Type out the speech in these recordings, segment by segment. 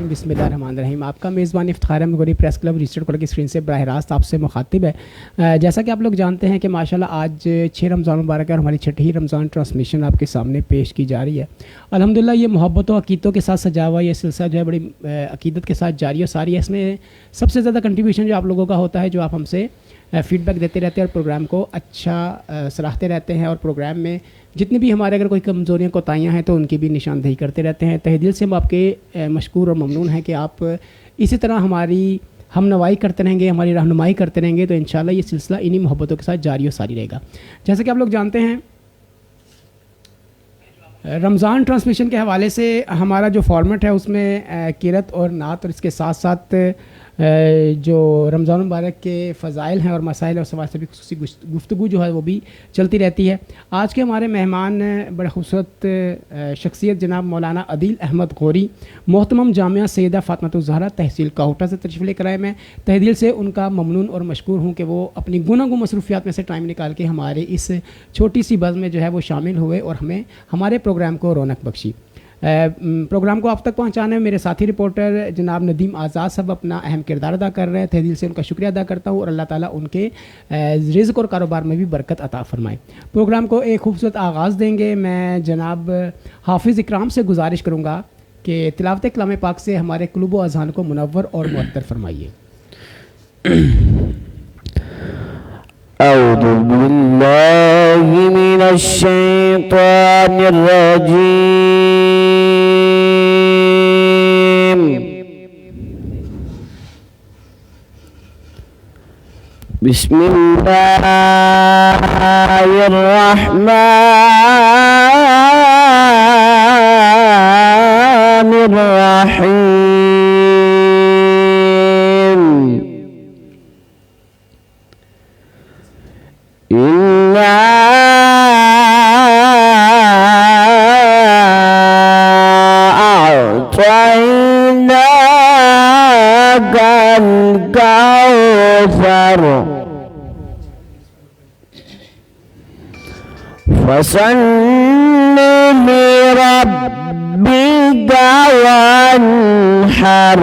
الرجیم بسم اللہ الرحمن الرحیم. آپ کا میزبان Iftikhar Ahmed Ghauri press club registered caller کی اسکرین سے براہ راست آپ سے مخاطب ہے. جیسا کہ آپ لوگ جانتے ہیں کہ ماشاءاللہ آج 6 رمضان مبارک ہے اور ہماری چھٹی رمضان ٹرانسمیشن آپ کے سامنے پیش کی جا رہی ہے. الحمدللہ یہ محبت و عقیدتوں کے ساتھ سجا ہوا یہ سلسلہ جو ہے بڑی عقیدت کے ساتھ جاری اور ساری ہے. اس میں سب سے زیادہ کنٹریبیوشن جو آپ لوگوں کا ہوتا ہے, جو آپ ہم سے فیڈ بیک دیتے رہتے ہیں اور پروگرام کو اچھا سراہتے رہتے ہیں, اور پروگرام میں جتنی بھی ہمارے اگر کوئی کمزوریاں کوتاہیاں ہیں تو ان کی بھی نشاندہی کرتے رہتے ہیں. تہہ دل سے ہم آپ کے مشکور اور ممنون ہیں کہ آپ اسی طرح ہماری ہم نوائی کرتے رہیں گے, ہماری رہنمائی کرتے رہیں گے, تو انشاءاللہ یہ سلسلہ انہی محبتوں کے ساتھ جاری و ساری رہے گا. جیسا کہ آپ لوگ جانتے ہیں رمضان ٹرانسمیشن کے حوالے سے ہمارا جو فارمیٹ ہے اس میں قرات اور نعت اور اس کے ساتھ ساتھ جو رمضان مبارک کے فضائل ہیں اور مسائل اور سوال سے بھی خصوصی گفتگو جو ہے وہ بھی چلتی رہتی ہے. آج کے ہمارے مہمان بڑے خوبصورت شخصیت جناب مولانا عدیل احمد غوری, محترم جامعہ سیدہ فاطمۃ الزہرا تحصیل کاہوٹہ سے تشریف لے کر آئے. میں تہ دل سے ان کا ممنون اور مشکور ہوں کہ وہ اپنی گناگو مصروفیات میں سے ٹائم نکال کے ہمارے اس چھوٹی سی بز میں جو ہے وہ شامل ہوئے اور ہمیں ہمارے پروگرام کو رونق بخشی. پروگرام کو آپ تک پہنچانے میں میرے ساتھی رپورٹر جناب ندیم آزاد صاحب اپنا اہم کردار ادا کر رہے ہیں. تہ دل سے ان کا شکریہ ادا کرتا ہوں اور اللہ تعالیٰ ان کے رزق اور کاروبار میں بھی برکت عطا فرمائے. پروگرام کو ایک خوبصورت آغاز دیں گے. میں جناب حافظ اکرام سے گزارش کروں گا کہ تلاوت کلام پاک سے ہمارے قلوب و اذہان کو منور اور معطر فرمائیے. اعوذ باللہ من الشیطان الرجیم. بسم اللہ الرحمن الرحیم. فصل لربك وانحر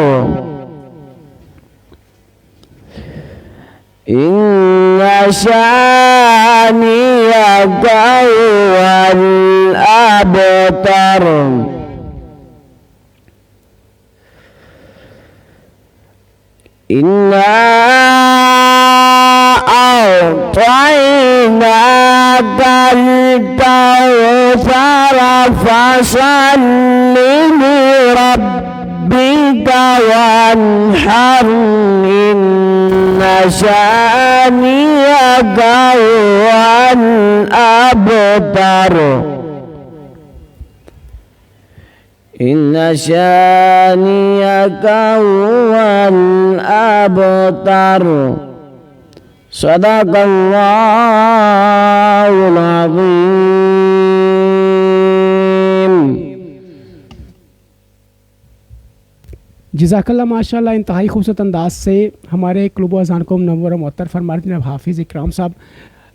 إن شانئك هو الأبتر. إنا أعطيناك الكوثر فصل لربك وانحر إن شانئك هو الأبتر. إن شانئك هو الأبتر. صدق اللہ العظیم. جزاک اللہ. ماشاء اللہ انتہائی خوبصورت انداز سے ہمارے قلوب و اذہان کو منور و معطر فرما رہے جناب حافظ اکرام صاحب.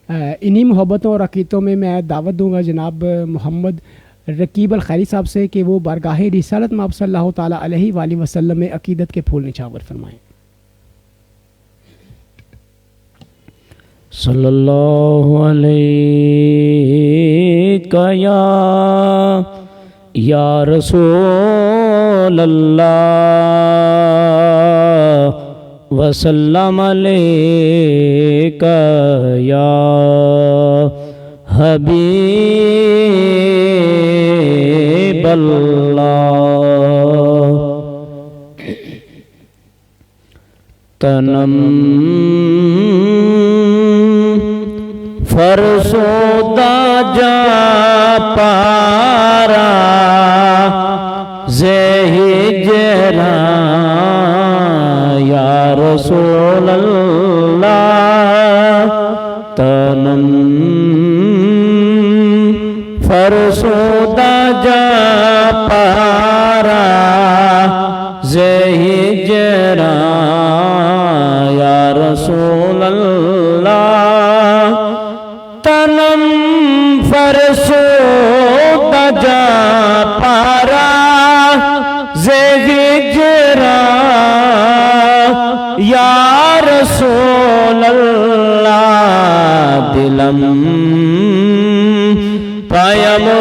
انہی محبتوں اور عقیدتوں میں میں دعوت دوں گا جناب محمد رقیب الخیری صاحب سے کہ وہ بارگاہ رسالت مآب صلی اللہ تعالیٰ علیہ وآلہ وسلم میں عقیدت کے پھول نچھاور فرمائیں. صلی اللہ علیہ یا رسول اللہ وسلم علیک یا حبیب اللہ. تنم فرسودہ جا پارا زہجرا یا رسول اللہ. تنم فرسودہ جا پارا زہجرا یا رسول اللہ. تنم فرسودہ جا پارا زہجرا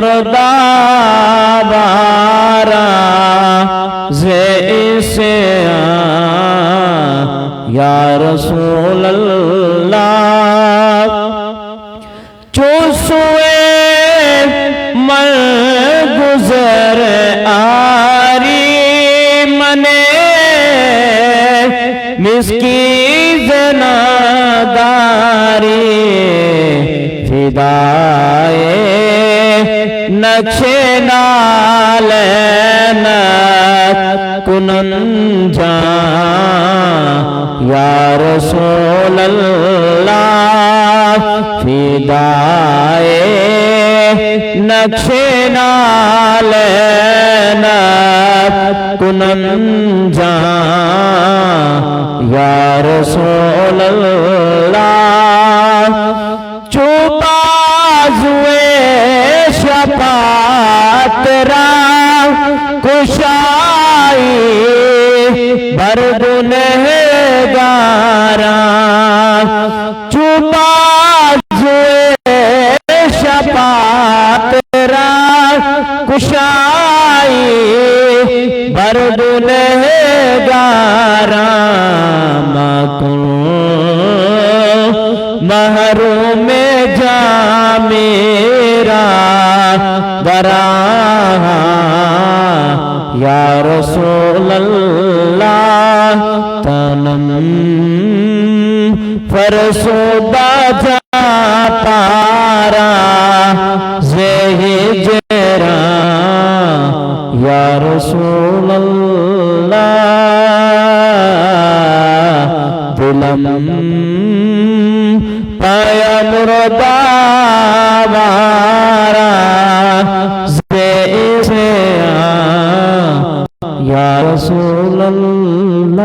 مردابارا سے یا رسول اللہ چوسوے مر گزر آری منے مسکی زناداری فدائے نقشے نالینت کنن جان یا رسول اللہ فدائے نقشے نالینت کنن جان یا رسول اللہ چوپا زوے شفاعت را کشائی بر گنہگاراں چوپا زوے شفاعت را کشائی بر گنہگاراں مکن محروم جا میرا براہ یا رسول اللہ تنم فرسودہ جا پارا زہجرا یا رسول اللہ دلم پایا مردابارا یا رسول اللہ.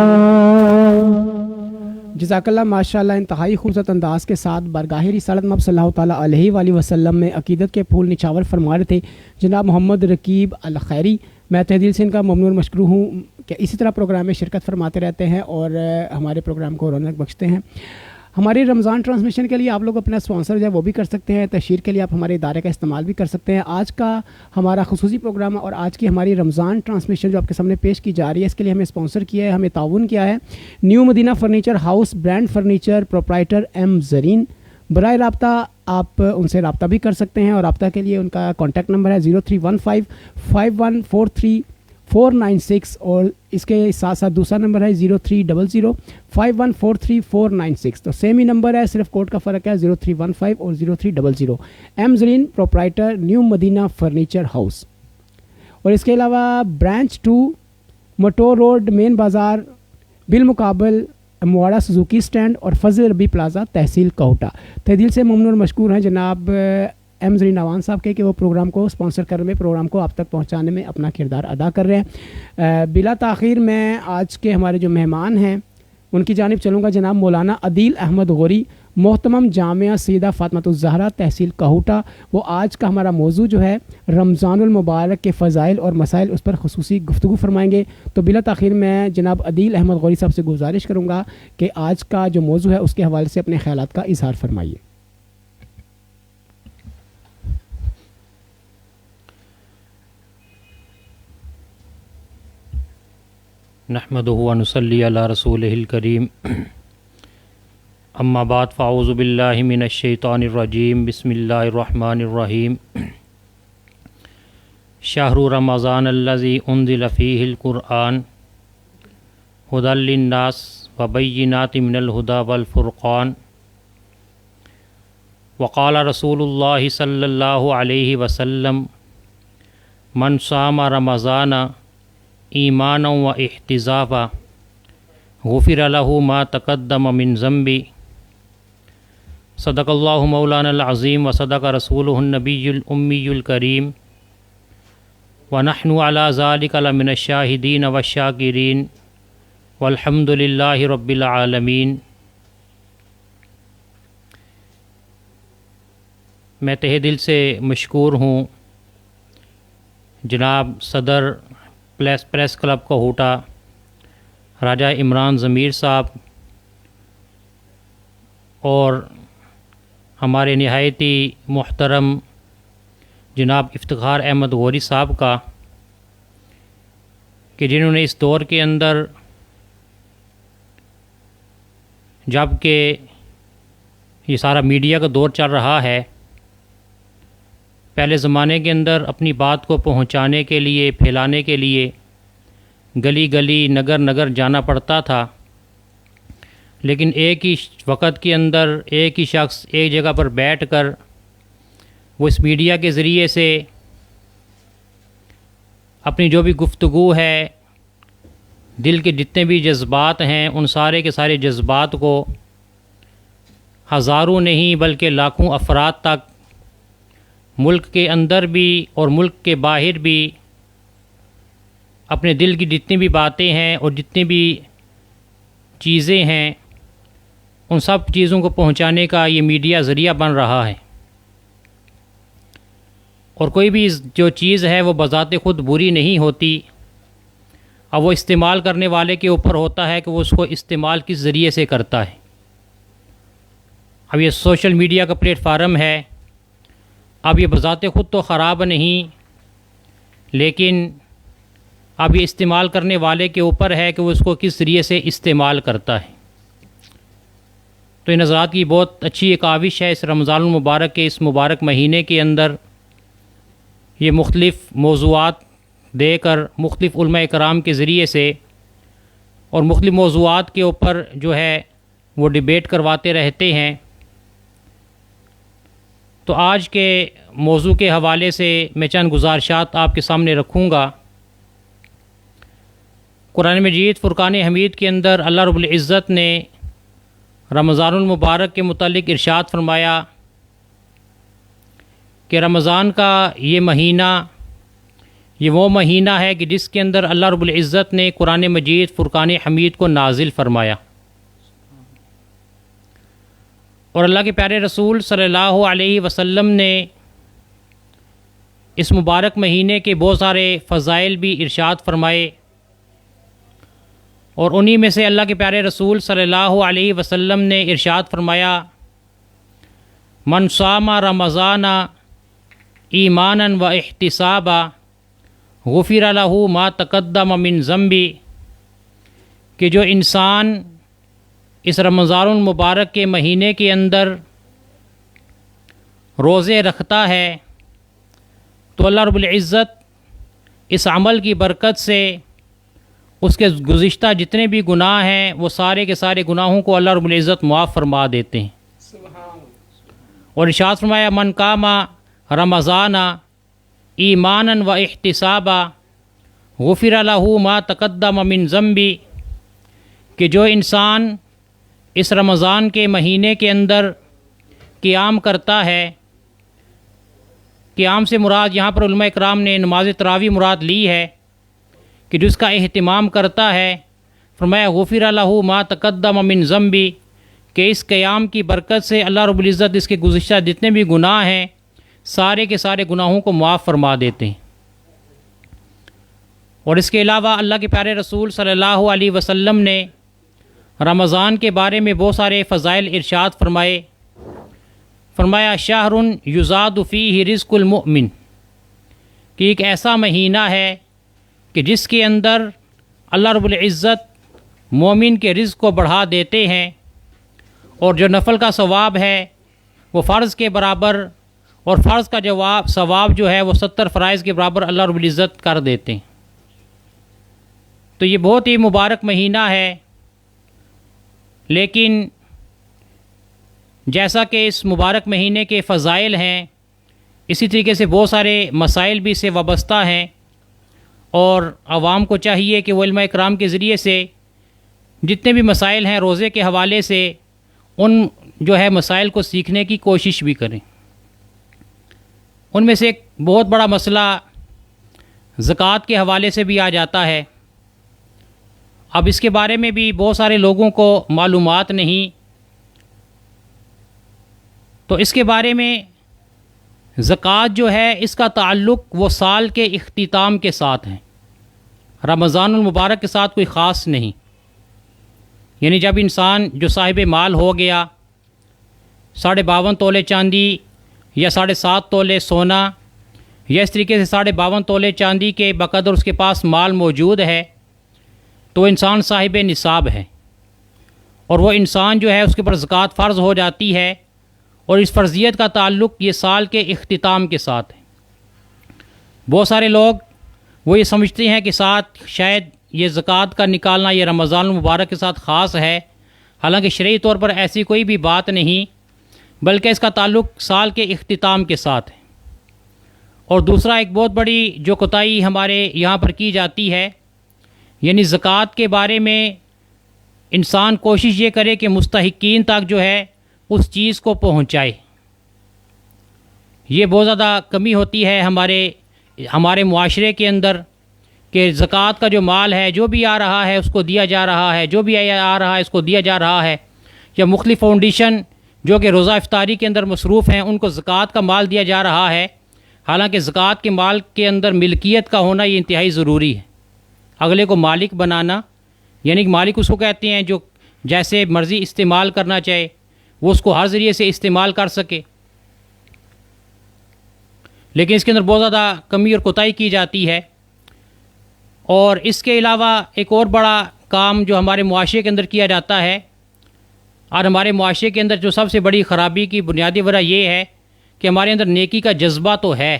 جزاک اللہ ماشاءاللہ انتہائی خوبصورت انداز کے ساتھ بارگاہ رسالت مب صلی اللہ تعالیٰ علیہ وآلہ وسلم میں عقیدت کے پھول نچھاور فرما رہے تھے جناب محمد رقیب الخیری. میں تہ دل سے ان کا ممنون اور مشکور ہوں کہ اسی طرح پروگرام میں شرکت فرماتے رہتے ہیں اور ہمارے پروگرام کو رونق بخشتے ہیں. ہماری رمضان ٹرانسمیشن کے لیے آپ لوگ اپنا اسپانسر جو ہے وہ بھی کر سکتے ہیں. تشہیر کے لیے آپ ہمارے ادارے کا استعمال بھی کر سکتے ہیں. آج کا ہمارا خصوصی پروگرام اور آج کی ہماری رمضان ٹرانسمیشن جو آپ کے سامنے پیش کی جا رہی ہے اس کے لیے ہمیں اسپانسر کیا ہے, ہمیں تعاون کیا ہے new Madina furniture house brand furniture proprietor M Zarin. برائے رابطہ آپ ان سے رابطہ بھی کر سکتے ہیں اور رابطہ کے لیے ان کا کانٹیکٹ نمبر ہے 0315514349 اور اس کے ساتھ ساتھ دوسرا نمبر ہے 0300514349. تو سیم ہی نمبر ہے, صرف کوڈ کا فرق ہے 0315 اور 0300. ایم زرین proprietor new Madina furniture house. اور اس کے علاوہ برانچ 2 مٹور روڈ مین بازار بالمقابل مواڑہ سزوکی سٹینڈ اور فضل ربی پلازہ تحصیل کوہٹا. تہ دل سے ممنون اور مشکور ہیں جناب ایم زرین نوان صاحب کے کہ وہ پروگرام کو اسپانسر کرنے میں, پروگرام کو آپ تک پہنچانے میں اپنا کردار ادا کر رہے ہیں. بلا تاخیر میں آج کے ہمارے جو مہمان ہیں ان کی جانب چلوں گا. جناب مولانا عدیل احمد غوری محتمم جامعہ سیدہ فاطمۃ الزہرا تحصیل کوہٹا. وہ آج کا ہمارا موضوع جو ہے رمضان المبارک کے فضائل اور مسائل اس پر خصوصی گفتگو فرمائیں گے. تو بلا تاخیر میں جناب عدیل احمد غوری صاحب سے گزارش کروں گا کہ آج کا جو موضوع ہے اس کے حوالے سے اپنے خیالات کا اظہار فرمائیے. نحمدہ و نصلی علی رسولہ الکریم. اما بعد فاعوذ باللہ من الشیطان الرجیم. بسم اللہ الرحمن الرحیم. شہر رمضان الذی انزل فیہ القرآن ھدی للناس وبینات من الھدی والفرقان. وقال رسول اللہ صلی اللہ علیہ وسلم من صام رمضان ایمانا و احتسابا غفر له ما تقدم من ذنبی. صدق اللہ مولانا العظیم و صدق رسولہ النبی الامی الکریم ونحن علی ذلک لمن الشاہدین والشاکرین والحمد للہ رب العالمین. میں تہ دل سے مشکور ہوں جناب صدر پریس کلب کوہٹا راجہ عمران ضمیر صاحب اور ہمارے نہایتی محترم جناب افتخار احمد غوری صاحب کا کہ جنہوں نے اس دور کے اندر جب کہ یہ سارا میڈیا کا دور چل رہا ہے، پہلے زمانے کے اندر اپنی بات کو پہنچانے کے لیے، پھیلانے کے لیے گلی گلی نگر نگر جانا پڑتا تھا، لیکن ایک ہی وقت کے اندر ایک ہی شخص ایک جگہ پر بیٹھ کر وہ اس میڈیا کے ذریعے سے اپنی جو بھی گفتگو ہے، دل کے جتنے بھی جذبات ہیں، ان سارے کے سارے جذبات کو ہزاروں نہیں بلکہ لاکھوں افراد تک ملک کے اندر بھی اور ملک کے باہر بھی اپنے دل کی جتنی بھی باتیں ہیں اور جتنی بھی چیزیں ہیں، ان سب چیزوں کو پہنچانے کا یہ میڈیا ذریعہ بن رہا ہے۔ اور کوئی بھی جو چیز ہے وہ بذات خود بری نہیں ہوتی، اب وہ استعمال کرنے والے کے اوپر ہوتا ہے کہ وہ اس کو استعمال کس ذریعے سے کرتا ہے۔ اب یہ سوشل میڈیا کا پلیٹ فارم ہے، اب یہ بذات خود تو خراب نہیں، لیکن اب یہ استعمال کرنے والے کے اوپر ہے کہ وہ اس کو کس ذریعے سے استعمال کرتا ہے۔ تو ان حضرات کی بہت اچھی ایک کاوش ہے اس رمضان المبارک کے اس مبارک مہینے کے اندر یہ مختلف موضوعات دے کر مختلف علماء کرام کے ذریعے سے اور مختلف موضوعات کے اوپر جو ہے وہ ڈیبیٹ کرواتے رہتے ہیں۔ تو آج کے موضوع کے حوالے سے میں چند گزارشات آپ کے سامنے رکھوں گا۔ قرآن مجید فرقان حمید کے اندر اللہ رب العزت نے رمضان المبارک کے متعلق ارشاد فرمایا کہ رمضان کا یہ مہینہ یہ وہ مہینہ ہے کہ جس کے اندر اللہ رب العزت نے قرآن مجید فرقان حمید کو نازل فرمایا، اور اللہ کے پیارے رسول صلی اللہ علیہ وسلم نے اس مبارک مہینے کے بہت سارے فضائل بھی ارشاد فرمائے، اور انہی میں سے اللہ کے پیارے رسول صلی اللہ علیہ وسلم نے ارشاد فرمایا، من صام رمضان ایمانا و احتسابا غفر لہ ما تقدم من ذنبی، کہ جو انسان اس رمضان المبارک کے مہینے کے اندر روزے رکھتا ہے تو اللہ رب العزت اس عمل کی برکت سے اس کے گزشتہ جتنے بھی گناہ ہیں وہ سارے کے سارے گناہوں کو اللہ رب العزت معاف فرما دیتے ہیں۔ اور ارشاد فرمایا من قام رمضان ایمانا و احتسابا غفر لہ ما تقدم من ذنبی، کہ جو انسان اس رمضان کے مہینے کے اندر قیام کرتا ہے، قیام سے مراد یہاں پر علماء اکرام نے نماز تراویح مراد لی ہے، کہ جس کا اہتمام کرتا ہے، فرمایا غفر لہ ما تقدم من ذنبی، کہ اس قیام کی برکت سے اللہ رب العزت اس کے گزشتہ جتنے بھی گناہ ہیں سارے کے سارے گناہوں کو معاف فرما دیتے ہیں۔ اور اس کے علاوہ اللہ کے پیارے رسول صلی اللہ علیہ وسلم نے رمضان کے بارے میں بہت سارے فضائل ارشاد فرمائے، فرمایا شہر یزاد فیہ رزق المؤمن، کہ ایک ایسا مہینہ ہے کہ جس کے اندر اللہ رب العزت مومن کے رزق کو بڑھا دیتے ہیں، اور جو نفل کا ثواب ہے وہ فرض کے برابر، اور فرض کا ثواب جو ہے وہ 70 فرائض کے برابر اللہ رب العزت کر دیتے ہیں۔ تو یہ بہت ہی مبارک مہینہ ہے، لیکن جیسا کہ اس مبارک مہینے کے فضائل ہیں، اسی طریقے سے بہت سارے مسائل بھی اس سے وابستہ ہیں، اور عوام کو چاہیے کہ وہ علماء اکرام کے ذریعے سے جتنے بھی مسائل ہیں روزے کے حوالے سے ان جو ہے مسائل کو سیکھنے کی کوشش بھی کریں۔ ان میں سے ایک بہت بڑا مسئلہ زکوٰۃ کے حوالے سے بھی آ جاتا ہے۔ اب اس کے بارے میں بھی بہت سارے لوگوں کو معلومات نہیں، تو اس کے بارے میں زکوٰۃ جو ہے اس کا تعلق وہ سال کے اختتام کے ساتھ ہے، رمضان المبارک کے ساتھ کوئی خاص نہیں۔ یعنی جب انسان جو صاحب مال ہو گیا، 52.5 تولے چاندی یا 7.5 تولے سونا یا اس طریقے سے 52.5 تولے چاندی کے بقدر اس کے پاس مال موجود ہے تو انسان صاحب نصاب ہے، اور وہ انسان جو ہے اس کے اوپر زکوٰۃ فرض ہو جاتی ہے، اور اس فرضیت کا تعلق یہ سال کے اختتام کے ساتھ ہے۔ بہت سارے لوگ وہ یہ سمجھتے ہیں کہ ساتھ شاید یہ زکوٰۃ کا نکالنا یہ رمضان المبارک کے ساتھ خاص ہے، حالانکہ شرعی طور پر ایسی کوئی بھی بات نہیں، بلکہ اس کا تعلق سال کے اختتام کے ساتھ ہے۔ اور دوسرا ایک بہت بڑی جو کوتاہی ہمارے یہاں پر کی جاتی ہے، یعنی زکوٰۃ کے بارے میں انسان کوشش یہ کرے کہ مستحقین تک جو ہے اس چیز کو پہنچائے۔ یہ بہت زیادہ کمی ہوتی ہے ہمارے معاشرے کے اندر کہ زکوٰۃ کا جو مال ہے جو بھی آ رہا ہے اس کو دیا جا رہا ہے، جو بھی آ رہا ہے اس کو دیا جا رہا ہے، یا مختلف فاؤنڈیشن جو کہ روزہ افطاری کے اندر مصروف ہیں ان کو زکوٰۃ کا مال دیا جا رہا ہے، حالانکہ زکوٰۃ کے مال کے اندر ملکیت کا ہونا یہ انتہائی ضروری ہے۔ اگلے کو مالک بنانا، یعنی کہ مالک اس کو کہتے ہیں جو جیسے مرضی استعمال کرنا چاہے، وہ اس کو ہر ذریعے سے استعمال کر سکے، لیکن اس کے اندر بہت زیادہ کمی اور کوتاہی کی جاتی ہے۔ اور اس کے علاوہ ایک اور بڑا کام جو ہمارے معاشرے کے اندر کیا جاتا ہے، اور ہمارے معاشرے کے اندر جو سب سے بڑی خرابی کی بنیادی وجہ یہ ہے کہ ہمارے اندر نیکی کا جذبہ تو ہے،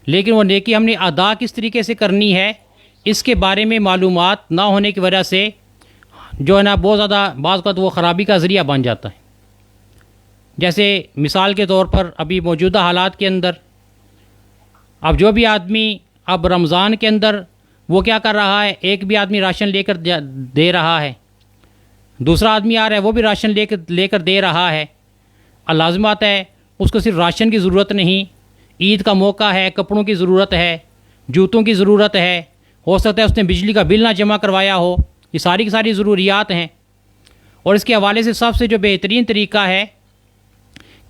لیکن وہ نیکی ہم نے ادا کس طریقے سے کرنی ہے اس کے بارے میں معلومات نہ ہونے کی وجہ سے جو ہے نا بہت زیادہ بعض اوقات وہ خرابی کا ذریعہ بن جاتا ہے۔ جیسے مثال کے طور پر ابھی موجودہ حالات کے اندر اب جو بھی آدمی اب رمضان کے اندر وہ کیا کر رہا ہے، ایک بھی آدمی راشن لے کر دے رہا ہے، دوسرا آدمی آ رہا ہے وہ بھی راشن لے کر دے رہا ہے۔ لازمات ہے اس کو صرف راشن کی ضرورت نہیں، عید کا موقع ہے، کپڑوں کی ضرورت ہے، جوتوں کی ضرورت ہے، ہو سکتا ہے اس نے بجلی کا بل نہ جمع کروایا ہو، یہ ساری کی ساری ضروریات ہیں۔ اور اس کے حوالے سے سب سے جو بہترین طریقہ ہے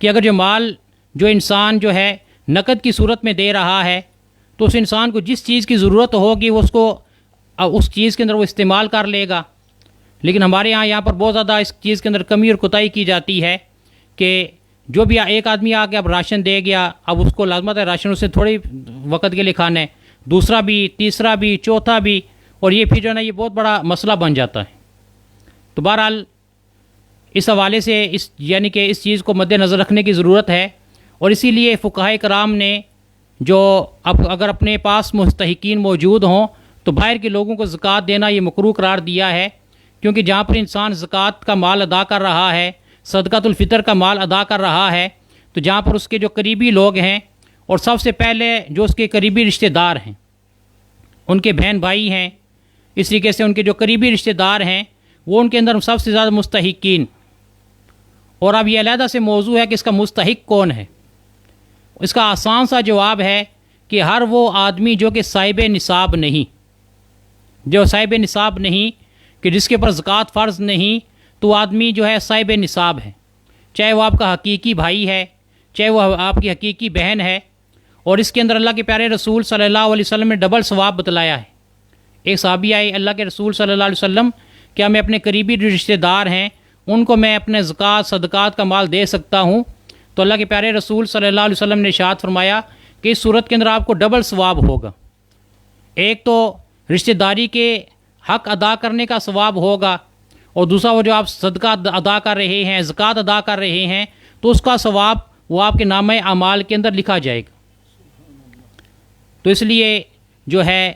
کہ اگر جو مال جو انسان جو ہے نقد کی صورت میں دے رہا ہے تو اس انسان کو جس چیز کی ضرورت ہوگی وہ اس چیز کے اندر وہ استعمال کر لے گا۔ لیکن ہمارے یہاں پر بہت زیادہ اس چیز کے اندر کمی اور کوتاہی کی جاتی ہے کہ جو بھی ایک آدمی آ کے اب راشن دے گیا، اب اس کو لازمت ہے راشن اس سے تھوڑی وقت کے لیے کھانا ہے، دوسرا بھی، تیسرا بھی، چوتھا بھی، اور یہ پھر جو ہے نا یہ بہت بڑا مسئلہ بن جاتا ہے۔ تو بہرحال اس حوالے سے یعنی کہ اس چیز کو مد نظر رکھنے کی ضرورت ہے، اور اسی لیے فقہائے کرام نے جو اگر اپنے پاس مستحقین موجود ہوں تو باہر کے لوگوں کو زکوٰۃ دینا یہ مکروہ قرار دیا ہے، کیونکہ جہاں پر انسان زکوٰۃ کا مال ادا کر رہا ہے، صدقۃ الفطر کا مال ادا کر رہا ہے، تو جہاں پر اس کے جو قریبی لوگ ہیں اور سب سے پہلے جو اس کے قریبی رشتہ دار ہیں، ان کے بہن بھائی ہیں، اس طریقے سے ان کے جو قریبی رشتہ دار ہیں وہ ان کے اندر سب سے زیادہ مستحقین۔ اور اب یہ علیحدہ سے موضوع ہے کہ اس کا مستحق کون ہے۔ اس کا آسان سا جواب ہے کہ ہر وہ آدمی جو کہ صاحب نصاب نہیں، کہ جس کے اوپر زکوٰۃ فرض نہیں، تو آدمی جو ہے صاحب نصاب ہے، چاہے وہ آپ کا حقیقی بھائی ہے، چاہے وہ آپ کی حقیقی بہن ہے۔ اور اس کے اندر اللہ کے پیارے رسول صلی اللہ علیہ وسلم نے ڈبل ثواب بتلایا ہے۔ ایک صحابی آئے اللہ کے رسول صلی اللہ علیہ وسلم، کیا میں اپنے قریبی رشتہ دار ہیں ان کو میں اپنے زکوٰۃ صدقات کا مال دے سکتا ہوں؟ تو اللہ کے پیارے رسول صلی اللہ علیہ وسلم نے ارشاد فرمایا کہ اس صورت کے اندر آپ کو ڈبل ثواب ہوگا۔ ایک تو رشتہ داری کے حق ادا کرنے کا ثواب ہوگا، اور دوسرا وہ جو آپ صدقہ ادا کر رہے ہیں، زکوٰۃ ادا کر رہے ہیں، تو اس کا ثواب وہ آپ کے نامہ اعمال کے اندر لکھا جائے گا۔ تو اس لیے جو ہے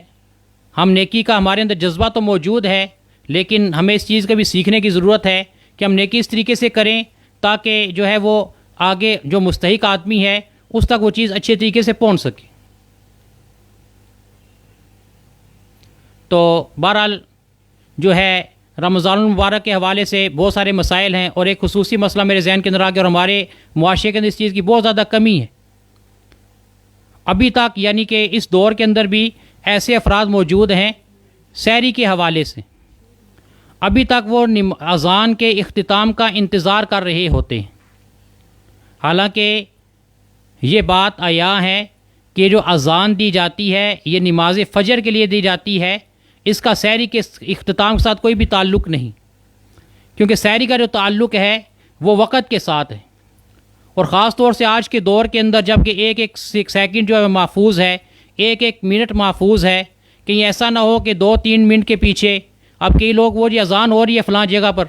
ہم نیکی کا ہمارے اندر جذبہ تو موجود ہے، لیکن ہمیں اس چیز کا بھی سیکھنے کی ضرورت ہے کہ ہم نیکی اس طریقے سے کریں تاکہ جو ہے وہ آگے جو مستحق آدمی ہے اس تک وہ چیز اچھے طریقے سے پہنچ سکے۔ تو بہرحال جو ہے رمضان المبارک کے حوالے سے بہت سارے مسائل ہیں، اور ایک خصوصی مسئلہ میرے ذہن کے اندر آ گیا، اور ہمارے معاشرے کے اندر اس چیز کی بہت زیادہ کمی ہے ابھی تک، یعنی کہ اس دور کے اندر بھی ایسے افراد موجود ہیں سحری کے حوالے سے ابھی تک وہ اذان کے اختتام کا انتظار کر رہے ہوتے ہیں، حالانکہ یہ بات عیاں ہے کہ جو اذان دی جاتی ہے یہ نماز فجر کے لیے دی جاتی ہے، اس کا سحری کے اختتام کے ساتھ کوئی بھی تعلق نہیں، کیونکہ سحری کا جو تعلق ہے وہ وقت کے ساتھ ہے، اور خاص طور سے آج کے دور کے اندر جب کہ ایک ایک سیکنڈ جو ہے محفوظ ہے، ایک ایک منٹ محفوظ ہے، کہیں ایسا نہ ہو کہ 2-3 منٹ کے پیچھے اب کئی لوگ وہ جی اذان ہو رہی ہے فلاں جگہ پر،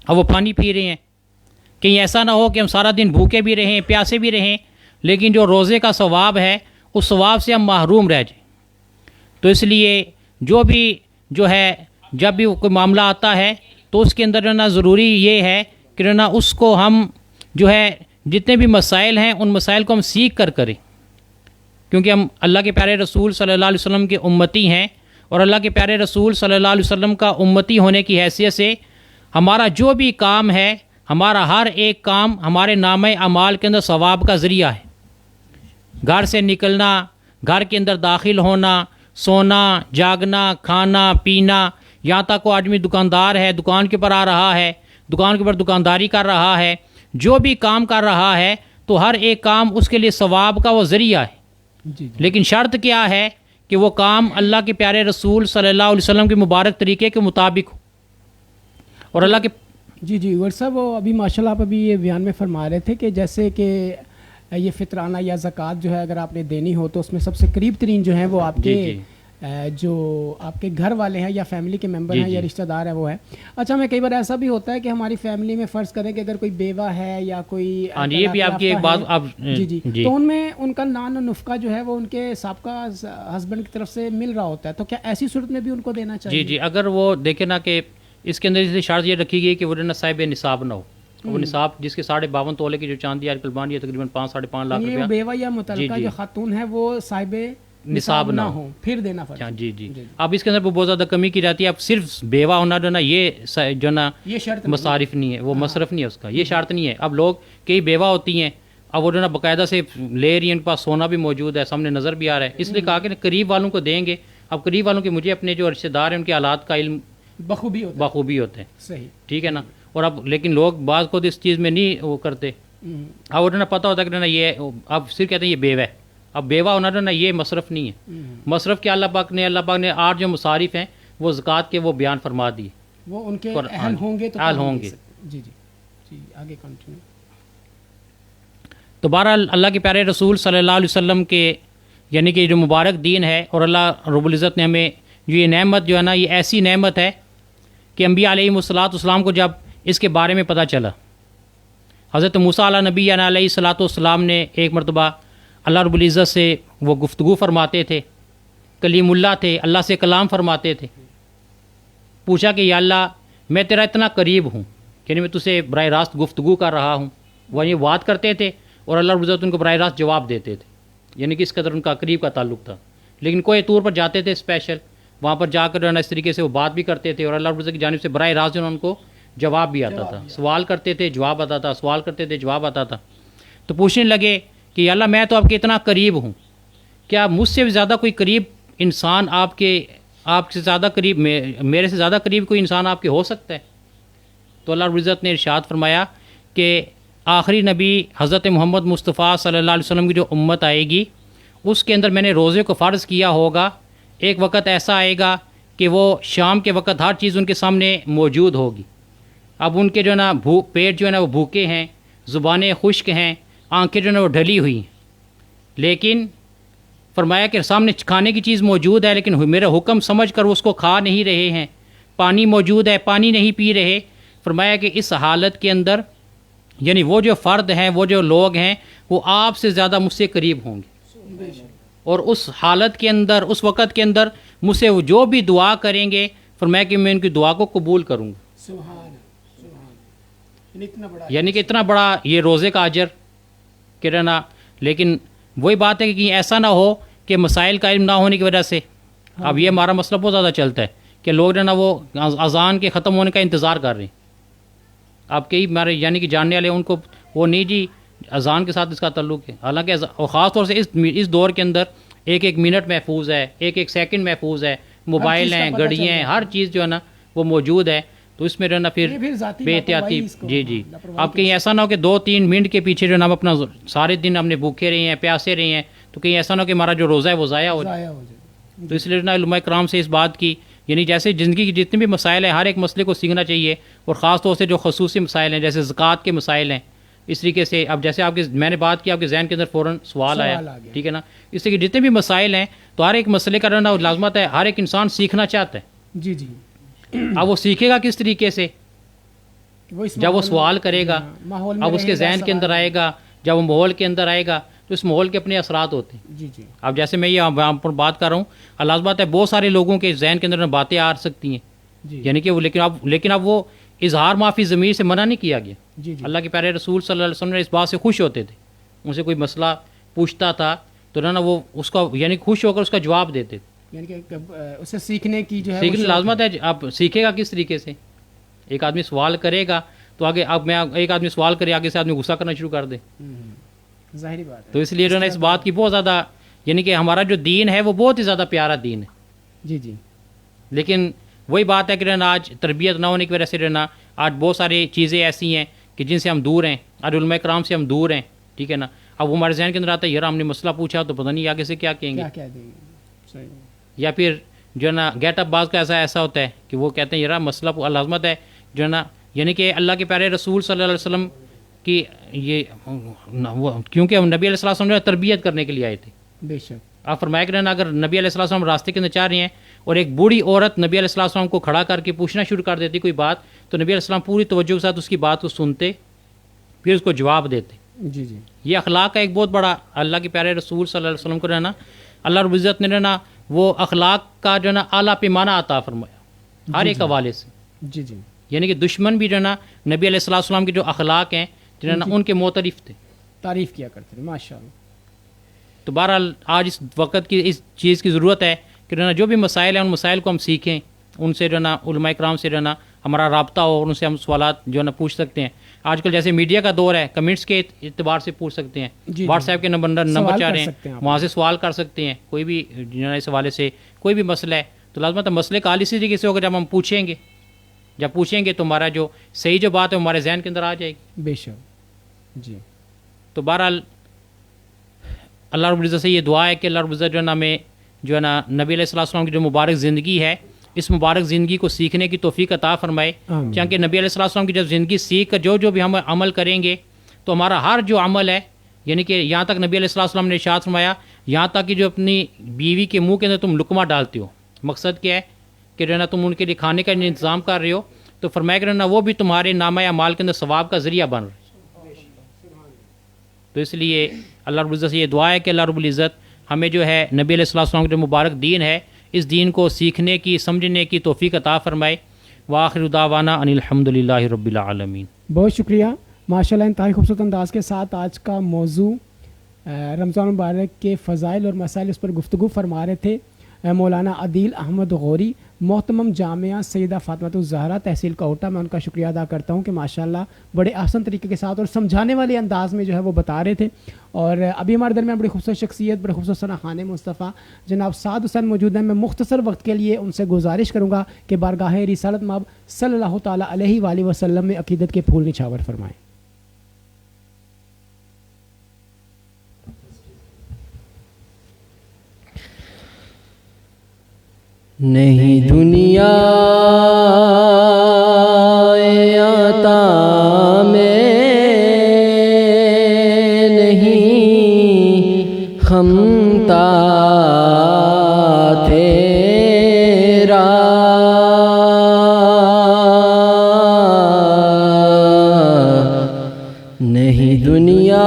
اب وہ پانی پی رہے ہیں، کہیں ایسا نہ ہو کہ ہم سارا دن بھوکے بھی رہیں پیاسے بھی رہیں، لیکن جو روزے کا ثواب ہے اس ثواب سے ہم محروم رہ جائیں۔ تو اس لیے جو ہے جب بھی کوئی معاملہ آتا ہے تو اس کے اندر جو ہے نا ضروری یہ ہے کہ جو ہے نا اس کو ہم جو ہے جتنے بھی مسائل ہیں ان مسائل کو ہم سیکھ کر کریں، کیونکہ ہم اللہ کے پیارے رسول صلی اللہ علیہ وسلم کے امتی ہیں، اور اللہ کے پیارے رسول صلی اللہ علیہ وسلم کا امتی ہونے کی حیثیت سے ہمارا جو بھی کام ہے، ہمارا ہر ایک کام ہمارے نامہ اعمال کے اندر ثواب کا ذریعہ ہے۔ گھر سے نکلنا، گھر کے اندر داخل ہونا، سونا، جاگنا، کھانا پینا، یہاں تک کوئی آدمی دکاندار ہے، دکان کے اوپر آ رہا ہے، دکان کے اوپر دکانداری کر رہا ہے، جو بھی کام کر رہا ہے تو ہر ایک کام اس کے لیے ثواب کا وہ ذریعہ ہے۔ لیکن شرط کیا ہے کہ وہ کام اللہ کے پیارے رسول صلی اللہ علیہ وسلم کے مبارک طریقے کے مطابق ہو، اور اللہ کے جی ور صاحب، وہ ابھی ماشاءاللہ آپ ابھی یہ بیان میں فرما رہے تھے کہ جیسے کہ یہ فطرانہ یا زکوٰۃ جو ہے اگر آپ نے دینی ہو تو اس میں سب سے قریب ترین جو ہیں وہ آپ کے جو آپ کے گھر والے ہیں یا فیملی کے ممبر ہیں یا رشتہ دار ہیں وہ ہے۔ اچھا، ہمیں کئی بار ایسا بھی ہوتا ہے کہ ہماری فیملی میں فرض کریں کہ اگر کوئی بیوہ ہے یا کوئی یہ بھی آپ کی ایک بات تو ان میں ان کا نان و نفقہ جو ہے وہ ان کے سابقہ ہسبینڈ کی طرف سے مل رہا ہوتا ہے، تو کیا ایسی صورت میں بھی ان کو دینا چاہیے؟ جی اگر وہ دیکھیں نا کہ اس کے اندر اس لیے شرط یہ رکھی گئی کہ وہ صاحب نصاب نہ ہو، وہ نصاب جس کے 52.5 تولے کی جو چاندی آج کل بان ہے تقریباً 5-5.5 لاکھ روپیہ، بیوہ یا متعلقہ جو خاتون ہے وہ صاحب نصاب نہ ہو پھر دینا پڑتا ہے۔ جی اب اس کے اندر بہت زیادہ کمی کی جاتی ہے۔ اب صرف بیوہ ہونا جو نا یہ جو نا مصارف نہیں ہے، وہ مصرف نہیں ہے اس کا، یہ شرط نہیں ہے۔ اب لوگ کئی بیوہ ہوتی ہیں، اب وہ جو نا باقاعدہ سے لے رہی ہیں، ان کے پاس سونا بھی موجود ہے، سامنے نظر بھی آ رہا ہے، اس لیے کہا کہ قریب والوں کو دیں گے۔ اب قریب والوں کے مجھے اپنے جو رشتہ دار ہیں ان کے حالات کا علم بخوبی ہوتے ہیں، صحیح، ٹھیک ہے نا۔ اور اب لیکن لوگ بعض خود اس چیز میں نہیں وہ کرتے، اب وہ جو نا پتہ ہوتا ہے کہ نا یہ اب صرف کہتے ہیں یہ بیوہ ہے۔ اب بیوہ ہونا جو نا یہ مصرف نہیں ہے، مصرف کے اللہ پاک نے 8 جو مصارف ہیں وہ زکوٰۃ کے وہ بیان فرما دیے، وہ ان کے اہل ہوں گے تو اہل ہوں گے۔ جی آگے کنٹینیو۔ تو بہرحال اللہ کے پیارے رسول صلی اللہ علیہ وسلم کے یعنی کہ جو مبارک دین ہے، اور اللہ رب العزت نے ہمیں جو یہ نعمت جو ہے نا یہ ایسی نعمت ہے کہ انبیاء علیہم الصلاۃ والسلام کو جب اس کے بارے میں پتہ چلا، حضرت موسیٰ علیہ نبی علیہ الصلاۃ والسلام نے ایک مرتبہ اللہ رب العزت سے وہ گفتگو فرماتے تھے، کلیم اللہ تھے، اللہ سے کلام فرماتے تھے، پوچھا کہ یا اللہ میں تیرا اتنا قریب ہوں، یعنی میں تجھ سے براہ راست گفتگو کر رہا ہوں، وہ یہ بات کرتے تھے اور اللہ رب العزت ان کو براہ راست جواب دیتے تھے، یعنی کہ اس قدر ان کا قریب کا تعلق تھا۔ لیکن کوئی طور پر جاتے تھے اسپیشل، وہاں پر جا کر جو ہے نا اس طریقے سے وہ بات بھی کرتے تھے، اور اللہ رب العزت کی جانب سے براہ راست جو ہے ان کو جواب بھی آتا تھا، سوال کرتے تھے جواب آتا تھا، سوال کرتے تھے جواب آتا تھا۔ تو پوچھنے لگے کہ یا اللہ میں تو آپ کے اتنا قریب ہوں، کیا مجھ سے بھی زیادہ کوئی قریب انسان آپ سے زیادہ قریب میرے سے زیادہ قریب کوئی انسان آپ کے ہو سکتا ہے؟ تو اللہ رب العزت نے ارشاد فرمایا کہ آخری نبی حضرت محمد مصطفیٰ صلی اللہ علیہ وسلم کی جو امت آئے گی اس کے اندر میں نے روزے کو فرض کیا ہوگا، ایک وقت ایسا آئے گا کہ وہ شام کے وقت ہر چیز ان کے سامنے موجود ہوگی، اب ان کے جو ہے نا پیٹ جو ہے نا وہ بھوکے ہیں، زبانیں خشک ہیں، آنکھیں جو ہے نا وہ ڈھلی ہوئی ہیں، لیکن فرمایا کہ سامنے کھانے کی چیز موجود ہے لیکن میرا حکم سمجھ کر اس کو کھا نہیں رہے ہیں، پانی موجود ہے پانی نہیں پی رہے۔ فرمایا کہ اس حالت کے اندر یعنی وہ جو فرد ہیں، وہ جو لوگ ہیں، وہ آپ سے زیادہ مجھ سے قریب ہوں گے، اور اس حالت کے اندر اس وقت کے اندر مجھ سے وہ جو بھی دعا کریں گے فرمایا کہ میں ان کی دعا کو قبول کروں گا۔ یعنی کہ اتنا بڑا یہ روزے کا اجر کہ رہنا، لیکن وہی بات ہے کہ ایسا نہ ہو کہ مسائل کا علم نہ ہونے کی وجہ سے اب یہ ہمارا مسئلہ بہت زیادہ چلتا ہے کہ لوگ جو ہے نا وہ اذان کے ختم ہونے کا انتظار کر رہے ہیں۔ اب کئی ہمارے یعنی کہ جاننے والے ان کو وہ نہیں جی اذان کے ساتھ اس کا تعلق ہے، حالانکہ اور خاص طور سے اس دور کے اندر ایک ایک منٹ محفوظ ہے، ایک ایک سیکنڈ محفوظ ہے، موبائل ہیں، گھڑیاں ہیں، ہر چیز جو ہے نا وہ موجود ہے، تو اس میں جو ہے نا پھر بے احتیاطی جی اب کہیں ایسا نہ ہو کہ 2-3 منٹ کے پیچھے جو ہے نا ہم اپنا سارے دن ہم نے بھوکے رہے ہیں پیاسے رہے ہیں، تو کہیں ایسا نہ ہو کہ ہمارا جو روزہ ہے وہ ضائع ہو جائے۔ تو اس لیے جو ہے علماء کرام سے اس بات کی یعنی جیسے زندگی کی جتنے بھی مسائل ہیں ہر ایک مسئلے کو سیکھنا چاہیے، اور خاص طور سے جو خصوصی مسائل ہیں جیسے زکوٰۃ کے مسائل ہیں، اس طریقے سے اب جیسے آپ کے میں نے بات کی آپ کے ذہن کے اندر فوراً سوال آیا، آ گیا۔ ٹھیک ہے نا، اس طرح کے جتنے بھی مسائل ہیں تو ہر ایک مسئلے کا رہنا لازمت ہے، ہر ایک انسان سیکھنا چاہتا ہے۔ جی جی، اب وہ سیکھے گا کس طریقے سے؟ اس جب وہ ماحول سوال میں- کرے گا، ماحول میں اب اس کے رہے گا، ذہن کے اندر سوال- آئے گا، جب وہ ماحول کے اندر آئے گا تو اس ماحول کے اپنے اثرات ہوتے ہیں۔ جی جی اب جیسے میں یہ آپ پر بات کر رہا ہوں، لازمت ہے بہت سارے لوگوں کے ذہن کے اندر باتیں آ سکتی ہیں، جی یعنی کہ وہ لیکن اب وہ اظہار معافی ضمیر سے منع نہیں کیا گیا۔ جی جی اللہ کے پیارے رسول صلی اللہ علیہ وسلم اس بات سے خوش ہوتے تھے، ان سے کوئی مسئلہ پوچھتا تھا تو نا وہ اس کا یعنی خوش ہو کر اس کا جواب دیتے تھے۔ یعنی کہ اسے سیکھنے کی جو ہے وہ سیکھنے شوق لازمت ہے، اب سیکھے گا کس طریقے سے؟ ایک آدمی سوال کرے گا تو آگے اب میں ایک آدمی سوال کرے آگے سے آدمی غصہ کرنا شروع کر دے، ظاہری بات ہے۔ تو اس لیے جو ہے نا اس بات کی بہت زیادہ یعنی کہ ہمارا جو دین ہے وہ بہت ہی زیادہ پیارا دین ہے، جی جی لیکن وہی بات ہے کہ رہنا آج تربیت نہ ہونے کی وجہ سے رہنا آج بہت ساری چیزیں ایسی ہیں کہ جن سے ہم دور ہیں، آج علماء کرام سے ہم دور ہیں، ٹھیک ہے نا۔ اب وہ ہمارے ذہن کے اندر آتا ہے یار ہم نے مسئلہ پوچھا تو پتہ نہیں آگے سے کیا کہیں گے، کیا کہہ دیں گے، صحیح ہے۔ یا پھر جو ہے نا گیٹ اپ بعض کا ایسا ہوتا ہے کہ وہ کہتے ہیں یار مسئلہ لازمت ہے جو ہے نا، یعنی کہ اللہ کے پیارے رسول صلی اللہ علیہ وسلم کی یہ کیونکہ ہم نبی علیہ الصلوۃ والسلام جو ہے تربیت کرنے کے لیے آئے تھے۔ بے شک آپ فرمایا کرنا اگر نبی علیہ الصلوۃ والسلام راستے کے اندر چاہ رہے ہیں اور ایک بوڑھی عورت نبی علیہ الصلوۃ والسلام کو کھڑا کر کے پوچھنا شروع کر دیتی کوئی بات تو نبی علیہ السلام پوری توجہ کے ساتھ اس کی بات کو سنتے پھر اس کو جواب دیتے۔ جی جی یہ اخلاق کا ایک بہت بڑا اللہ کے پیارے رسول صلی اللہ علیہ وسلم کو رہنا اللہ رب العزت نے رہنا وہ اخلاق کا جو ہے نا اعلیٰ پیمانہ عطا فرمایا ہر ایک حوالے سے، جی جی یعنی کہ دشمن بھی جو ہے نا نبی علیہ الصلوۃ والسلام کے جو اخلاق ہیں جو ہے نا ان کے معترف تھے۔ تعریف کیا کرتے ہیں، ماشاء اللہ۔ تو بہرحال آج اس وقت کی اس چیز کی ضرورت ہے کہ جو ہے نا جو بھی مسائل ہیں ان مسائل کو ہم سیکھیں، ان سے جو ہے نا علماء کرام سے جو ہے نا ہمارا رابطہ ہو اور ان سے ہم سوالات جو ہے نا پوچھ سکتے ہیں۔ آج کل جیسے میڈیا کا دور ہے، کمنٹس کے اعتبار سے پوچھ سکتے ہیں، جی واٹس ایپ کے نمبر سوال چاہ کر رہے ہیں سکتے ہیں آپ۔ وہاں سے سوال کر سکتے ہیں، کوئی بھی جو ہے نا اس حوالے سے کوئی بھی مسئلہ ہے تو لازمت ہے مسئلے کا حل اسی طریقے سے ہوگا جب ہم پوچھیں گے، جب پوچھیں گے تو ہمارا جو صحیح جو بات ہے ہمارے ذہن کے اندر آ جائے گی۔ بے شک جی تو بہرحال اللہ رب العزت سے یہ دعا ہے کہ اللہ رب العزت جو ہے نا ہمیں جو ہے نا نبی علیہ الصلوۃ والسلام کی جو مبارک زندگی ہے اس مبارک زندگی کو سیکھنے کی توفیق عطا فرمائے، آمین۔ چونکہ نبی علیہ الصلوۃ والسلام کی جب زندگی سیکھ کر جو بھی ہم عمل کریں گے تو ہمارا ہر جو عمل ہے یعنی کہ یہاں تک نبی علیہ الصلوۃ والسلام نے ارشاد فرمایا یہاں تک کہ جو اپنی بیوی کے منہ کے اندر تم لقمہ ڈالتے ہو، مقصد کیا ہے کہ جو ہے نا تم ان کے لیے کھانے کا انتظام کر رہے ہو تو فرمایا کہ نا وہ بھی تمہارے نامہ اعمال کے اندر ثواب کا ذریعہ بن رہے۔ تو اس لیے اللہ رب العزت سے یہ دعا ہے کہ اللہ رب العزت ہمیں جو ہے نبی علیہ الصلوۃ والسلام کا جو مبارک دین ہے اس دین کو سیکھنے کی سمجھنے کی توفیق عطا فرمائے۔ وآخر دعوانا ان الحمد للہ رب العالمین۔ بہت شکریہ، ماشاء اللہ انتہائی خوبصورت انداز کے ساتھ آج کا موضوع رمضان مبارک کے فضائل اور مسائل اس پر گفتگو فرما رہے تھے مولانا عدیل احمد غوری، محتمم جامعہ سیدہ فاطمہ الزہرا تحصیل کوٹہ۔ میں ان کا شکریہ ادا کرتا ہوں کہ ماشاءاللہ بڑے آسان طریقے کے ساتھ اور سمجھانے والے انداز میں جو ہے وہ بتا رہے تھے۔ اور ابھی ہمارے درمیان بڑی خوبصورت شخصیت، بڑے خوبصورت ثناخوان مصطفیٰ جناب سعد حسین موجود ہیں۔ میں مختصر وقت کے لیے ان سے گزارش کروں گا کہ بارگاہ رسالت مآب صلی اللہ تعالیٰ علیہ وآلہ وسلم میں عقیدت کے پھول نچھاور فرمائیں۔ نہیں دنیا عطا میں نہیں خمتا تیرا، نہیں دنیا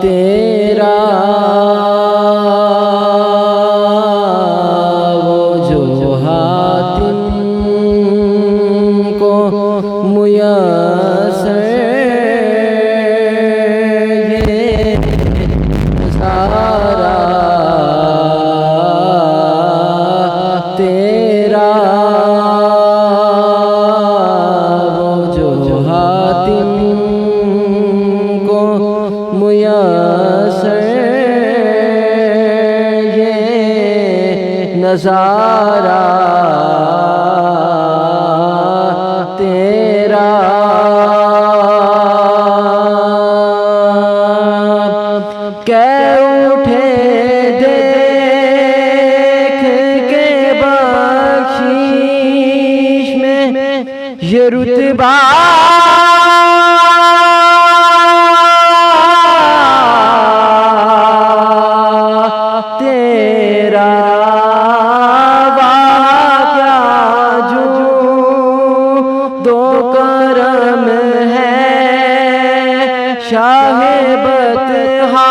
تیرا، وہ جو حاتم کو میسر یہ سارا تیرا، وہ جو حاتم کو میسر یہ نظارہ تیرا۔ یہ رتبہ تیرا واقعہ جو دو کرم ہے شاہ بطحا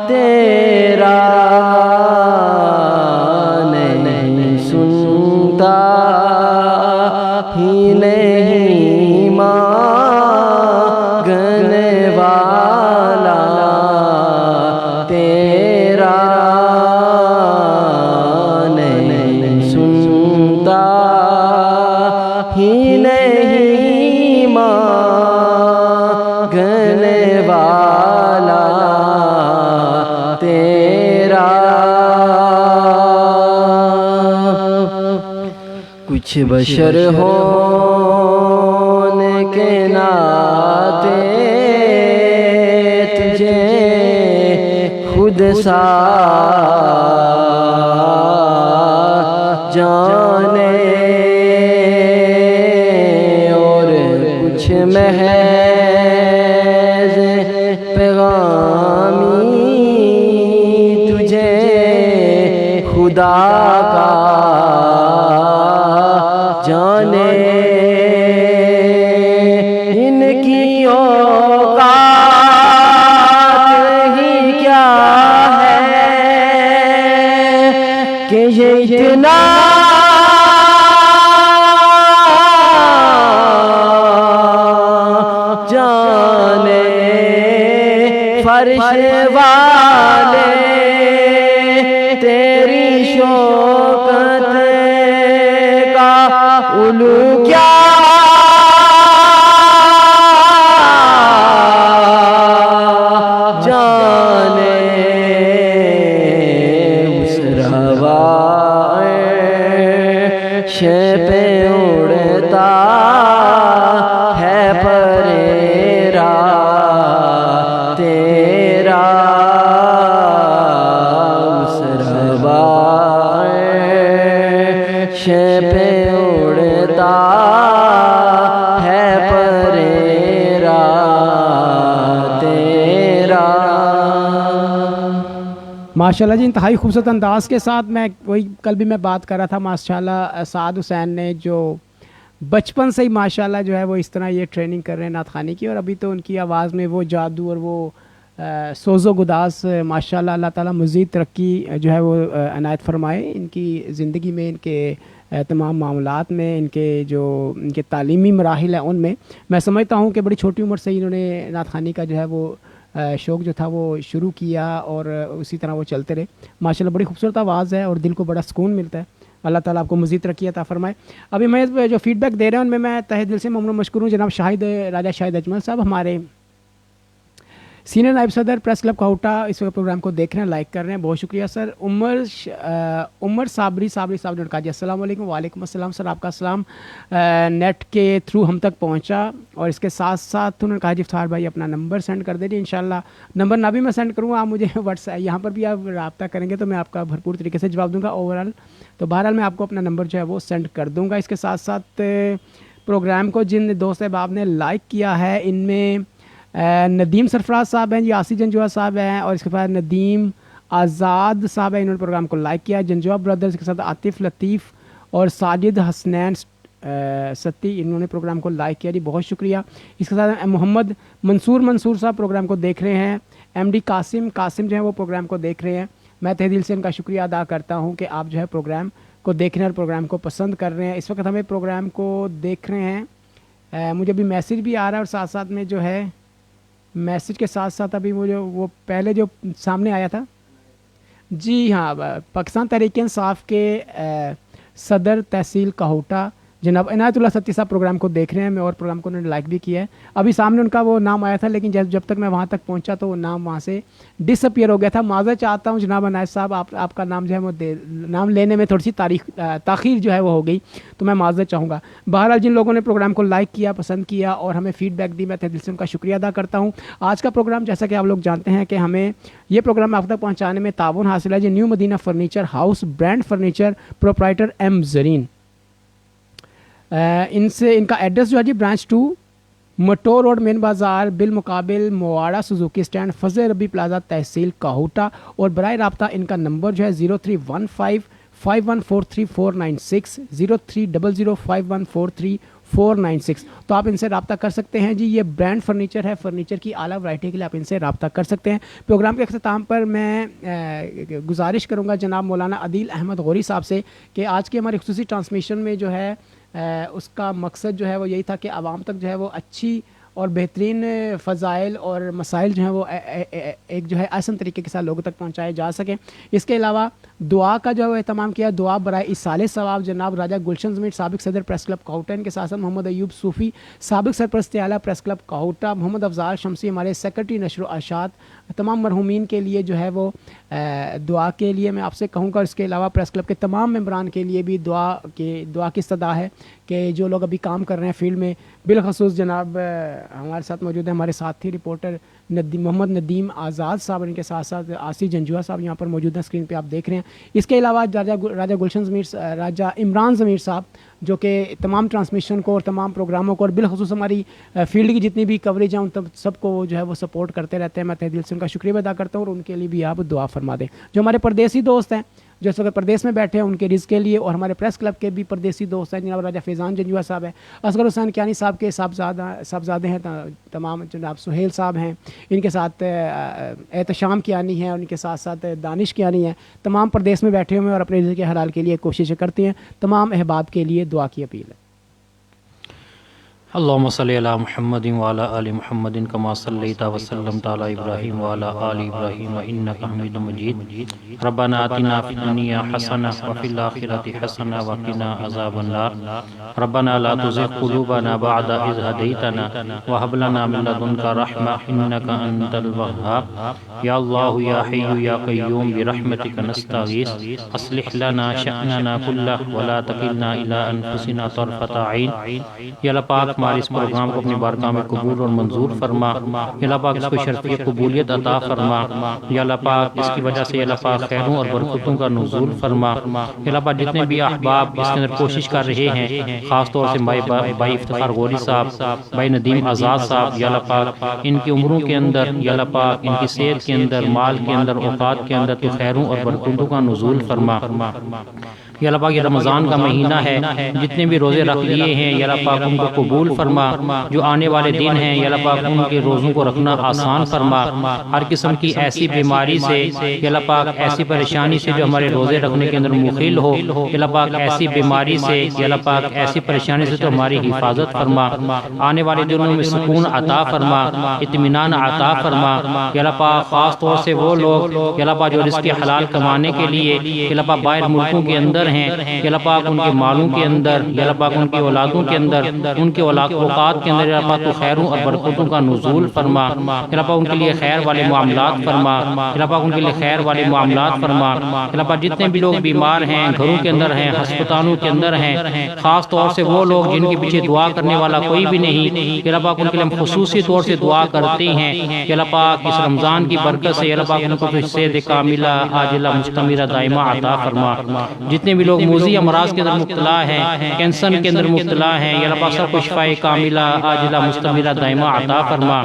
تیرا نہیں سنتا ہی نہیں مانگنے والا تیرا نہیں سنتا ہی نہیں مانگنے والا تیرا کچھ بشر ہونے کے ناطے تجھے خود سا جانے اور کچھ محض پیغامی تجھے خدا کا جانے ان کی اوقات ہی کیا ہے کہ یہ اتنا جانے فرش والے تیری شوکت کا علو کیا جانے اس روائش پہ اڑتا ہے پریرا تیرا اس روائش پہ اڑتا ہے پریرا تیرا ماشاءاللہ جی، انتہائی خوبصورت انداز کے ساتھ میں وہی کل بھی میں بات کر رہا تھا ماشاءاللہ سعد حسین نے جو بچپن سے ہی ماشاءاللہ جو ہے وہ اس طرح یہ ٹریننگ کر رہے ہیں نعت خوانی کی، اور ابھی تو ان کی آواز میں وہ جادو اور وہ سوز و گداز ماشاءاللہ اللہ تعالیٰ مزید ترقی جو ہے وہ عنایت فرمائے ان کی زندگی میں، ان کے تمام معاملات میں، ان کے تعلیمی مراحل ہیں ان میں سمجھتا ہوں کہ بڑی چھوٹی عمر سے ہی انہوں نے نعت خوانی کا جو ہے وہ شوق جو تھا وہ شروع کیا اور اسی طرح وہ چلتے رہے. ماشاءاللہ بڑی خوبصورت آواز ہے اور دل کو بڑا سکون ملتا ہے. اللہ تعالیٰ آپ کو مزید ترقی عطا فرمائے. ابھی میں جو فیڈ بیک دے رہے ہیں ان میں تہہ دل سے ممنون مشکور ہوں جناب راجہ شاہد اجمل صاحب، ہمارے سینئر نائب صدر پریس کلب کھوٹا، اس وقت پروگرام کو دیکھ رہے ہیں، لائک کر رہے ہیں، بہت شکریہ سر. عمر صابری صاحب نے کہا جی السلام علیکم. وعلیکم السلام سر، آپ کا السلام نیٹ کے تھرو ہم تک پہنچا، اور اس کے ساتھ ساتھ انہوں نے کہا جی افطار بھائی اپنا نمبر سینڈ کر دیں جی. انشاءاللہ نمبر نہ بھی میں سینڈ کروں گا، آپ مجھے یہاں پر بھی آپ رابطہ کریں گے تو میں آپ کا بھرپور طریقے سے جواب دوں گا اوور آل. تو بہرحال میں آپ کو اپنا نمبر جو ہے وہ سینڈ کر دوں گا. اس کے ساتھ ساتھ پروگرام کو جن دوست احباب نے لائک کیا ہے ان میں ندیم سرفراز صاحب ہیں جی، آسی جنجوہ صاحب ہیں، اور اس کے بعد ندیم آزاد صاحب ہیں، انہوں نے پروگرام کو لائک کیا. جنجوہ بردرز کے ساتھ عاطف لطیف اور ساجد حسنین ستی، انہوں نے پروگرام کو لائک کیا جی، بہت شکریہ. اس کے ساتھ محمد منصور صاحب پروگرام کو دیکھ رہے ہیں. ایم ڈی قاسم جو ہیں وہ پروگرام کو دیکھ رہے ہیں. میں تہ دل سے ان کا شکریہ ادا کرتا ہوں کہ آپ جو ہے پروگرام کو دیکھ رہے ہیں اور پروگرام کو پسند کر رہے ہیں. اس وقت ہمیں پروگرام کو دیکھ رہے ہیں، مجھے ابھی میسیج بھی آ رہا ہے، اور ساتھ ساتھ میں جو ہے میسیج کے ساتھ ساتھ ابھی وہ پہلے جو سامنے آیا تھا جی ہاں، پاکستان تحریک انصاف کے صدر تحصیل کہوٹا جناب عنایت اللہ ستی صاحب پروگرام کو دیکھ رہے ہیں اور پروگرام کو انہوں نے لائک بھی کیا ہے. ابھی سامنے ان کا وہ نام آیا تھا لیکن جب تک میں وہاں تک پہنچا تو وہ نام وہاں سے ڈس اپیئر ہو گیا تھا. معذرت چاہتا ہوں جناب عنایت صاحب, آپ کا نام جو ہے وہ نام لینے میں تھوڑی سی تاخیر جو ہے وہ ہو گئی, تو میں معذرت چاہوں گا. بہرحال جن لوگوں نے پروگرام کو لائک کیا, پسند کیا اور ہمیں فیڈ بیک دی, میں تہ دل سے ان کا شکریہ ادا کرتا ہوں. آج کا پروگرام جیسا کہ آپ لوگ جانتے ہیں کہ ہمیں یہ پروگرام آپ تک پہنچانے میں تعاون حاصل ہے جی new Madina furniture house brand furniture proprietor M Zarin. ان کا ایڈریس جو ہے جی برانچ 2 مٹو روڈ مین بازار بالمقابل مواڑا سوزوکی اسٹینڈ فضل ربی پلازا تحصیل کاہوٹا, اور برائے رابطہ ان کا نمبر جو ہے 0315514346 0300514346. تو آپ ان سے رابطہ کر سکتے ہیں جی. یہ برانڈ فرنیچر ہے, فرنیچر کی اعلیٰ ورائٹی کے لیے آپ ان سے رابطہ کر سکتے ہیں. پروگرام کے اختتام پر میں گزارش کروں گا جناب مولانا عدیل احمد غوری صاحب سے کہ آج کی ہماری خصوصی ٹرانسمیشن میں جو ہے اس کا مقصد جو ہے وہ یہی تھا کہ عوام تک جو ہے وہ اچھی اور بہترین فضائل اور مسائل جو ہیں وہ ایک جو ہے آسان طریقے کے ساتھ لوگوں تک پہنچائے جا سکیں. اس کے علاوہ دعا کا جو ہے اہتمام کیا, دعا برائے ایصال ثواب جناب راجہ گلشن زمیر سابق صدر پریس کلب کاہوٹا, ان کے ساتھ ساتھ محمد ایوب صوفی سابق سرپرست اعلیٰ پریس کلب کاہوٹا, محمد افضال شمسی ہمارے سیکرٹری نشر و ارشاد, تمام مرحومین کے لیے جو ہے وہ دعا کے لیے میں آپ سے کہوں گا. اس کے علاوہ پریس کلب کے تمام ممبران کے لیے بھی دعا کی استدعا ہے کہ جو لوگ ابھی کام کر رہے ہیں فیلڈ میں, بالخصوص جناب ہمارے ساتھ موجود ہیں ہمارے ساتھی رپورٹر محمد ندیم آزاد صاحب, ان کے ساتھ ساتھ آصف جنجوہ صاحب یہاں پر موجود ہیں, اسکرین پہ آپ دیکھ رہے ہیں. اس کے علاوہ راجہ گلشن ضمیر راجہ عمران ضمیر صاحب جو کہ تمام ٹرانسمیشن کو اور تمام پروگراموں کو اور بالخصوص ہماری فیلڈ کی جتنی بھی کوریج ہیں ان سب کو جو ہے وہ سپورٹ کرتے رہتے ہیں. میں تہ دل سے ان کا شکریہ ادا کرتا ہوں اور ان کے لیے بھی آپ دعا فرما دیں. جو ہمارے پردیسی دوست ہیں جو اس وقت پردیس میں بیٹھے ہیں ان کے رزق کے لیے, اور ہمارے پریس کلب کے بھی پردیسی دوست ہیں جناب راجہ فیضان جنجوہ صاحب ہیں, اصغر حسین کیانی صاحب کے صاحبزادے ہیں, تمام جناب سہیل صاحب ہیں, ان کے ساتھ احتشام کیانی ہیں, اور ان کے ساتھ ساتھ دانش کیانی ہیں. تمام پردیس میں بیٹھے ہوئے ہیں اور اپنے رزق کے حلال کے لیے کوششیں کرتے ہیں. تمام احباب کے لیے دعا کی اپیل ہے. اللهم صل على محمد وعلى آل محمد كما صليت وسلمت على إبراهيم وعلى آل إبراهيم إنك حميد مجيد. ربنا آتنا في الدنيا حسنة وفي الآخرة حسنة وقنا عذاب النار. ربنا لا تزغ قلوبنا بعد إذ هديتنا وهب لنا من لدنك رحمة إنك أنت الوهاب. يا الله يا حي يا قيوم برحمتك نستغيث أصلح لنا شأننا كله ولا تكلنا إلى أنفسنا طرفة عين. یا اللہ پاک ہمارے اس پروگرام کو اپنی بارگاہ میں قبول اور منظور فرما. یا اللہ پاک اس کو شرفی قبولیت عطا فرما. یا اللہ پاک اس کی وجہ سے یا اللہ پاک خیروں اور برکتوں کا نزول فرما. یا اللہ پاک جتنے بھی احباب اس کے اندر کوشش کر رہے ہیں, خاص طور سے بھائی افتخار غوری صاحب, بھائی ندیم آزاد صاحب, یا اللہ پاک ان کی عمروں کے اندر یا اللہ پاک ان کی صحت کے اندر, مال کے اندر, اوقات کے اندر تو خیروں اور برکتوں کا نزول فرما. یا اللہ پاک یہ رمضان کا مہینہ ہے, جتنے بھی روزے رکھ لیے ہیں یا اللہ پاک ان کو قبول فرما. جو آنے والے دن ہیں یا اللہ پاک ان کے روزوں کو رکھنا آسان فرما. ہر قسم کی ایسی بیماری سے یا اللہ پاک, ایسی پریشانی سے جو ہمارے روزے رکھنے کے اندر مخل ہو یا اللہ پاک, ایسی بیماری سے یا اللہ پاک, ایسی پریشانی سے تو ہماری حفاظت فرما. آنے والے دنوں میں سکون عطا فرما, اطمینان عطا فرما. یا اللہ پاک خاص طور سے وہ لوگ یا اللہ پاک جو رزق حلال کمانے کے لیے یا اللہ پاک باہر ملکوں کے اندر ہیں, یا اللہ پاک ان کے مالوں کے اندر, یا اللہ پاک ان کی اولادوں کے اندر, ان کے اوقات کے اندر یا اللہ پاک تو خیروں اور برکتوں کا نزول فرما. یا اللہ پاک ان کے لیے خیر والے معاملات فرما. یا اللہ پاک ان کے لیے خیر والے معاملات فرما. یا اللہ پاک جتنے بھی لوگ بیمار ہیں, گھروں کے اندر ہیں, ہسپتالوں کے اندر ہیں, خاص طور سے وہ لوگ جن کے پیچھے دعا کرنے والا کوئی بھی نہیں, یا اللہ پاک ان کے لیے ہم خصوصی طور سے دعا کرتے ہیں. یا اللہ پاک اس رمضان کی برکت سے یا اللہ پاک ان کو صحت کاملہ عاجلہ مستمرہ دائمہ عطا فرما. جتنے بھی لوگ موذی امراض کے اندر مبتلا ہیں, کینسر کے اندر مبتلا ہیں, یا اللہ پاک سب کو شفاء کاملہ عاجلہ مستمرہ دائمہ عطا فرما.